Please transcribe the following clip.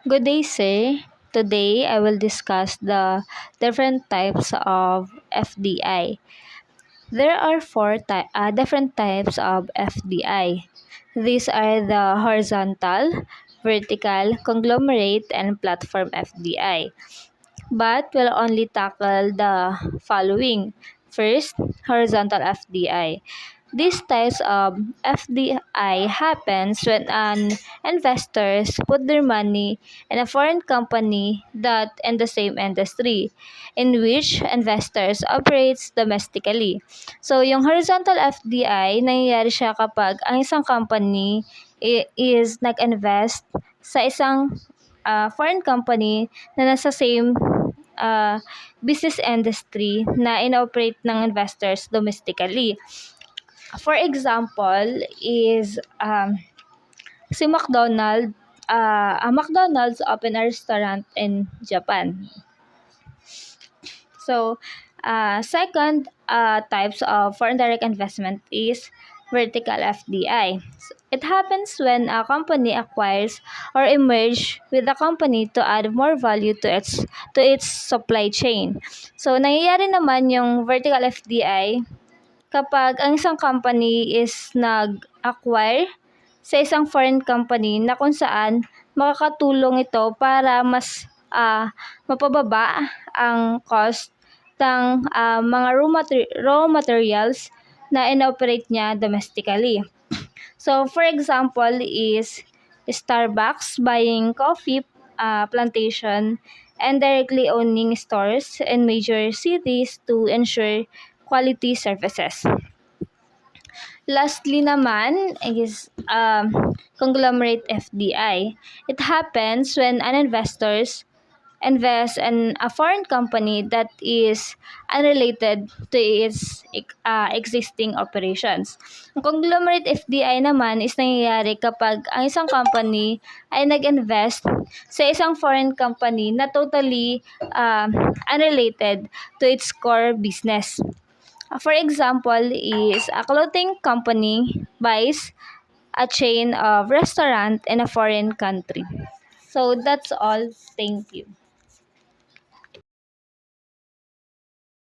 Good day, sir. Today, I will discuss the different types of FDI. There are different types of FDI. These are the horizontal, vertical, conglomerate, and platform FDI. But we'll only tackle the following. First, horizontal FDI. These types of FDI happens when an investors put their money in a foreign company that in the same industry in which investors operates domestically. So yung horizontal FDI nangyayari siya kapag ang isang company is nag-invest sa isang foreign company na nasa same uh, business industry na inoperate ng investors domestically. For example, is si McDonald's. McDonald's open a restaurant in Japan. So, second types of foreign direct investment is vertical FDI. It happens when a company acquires or emerge with a company to add more value to its supply chain. So, nangyayari naman yung vertical FDI kapag ang isang company is nag-acquire sa isang foreign company na kung saan makakatulong ito para mas mapababa ang cost ng mga raw materials na inoperate niya domestically. So, for example is Starbucks buying coffee plantation and directly owning stores in major cities to ensure quality services. Lastly naman is conglomerate FDI. It happens when an investors invest in a foreign company that is unrelated to its existing operations. Ang conglomerate FDI naman is nangyayari kapag ang isang company ay nag-invest sa isang foreign company na totally unrelated to its core business. For example is a clothing company buys a chain of restaurant in a foreign country. So that's all. Thank you.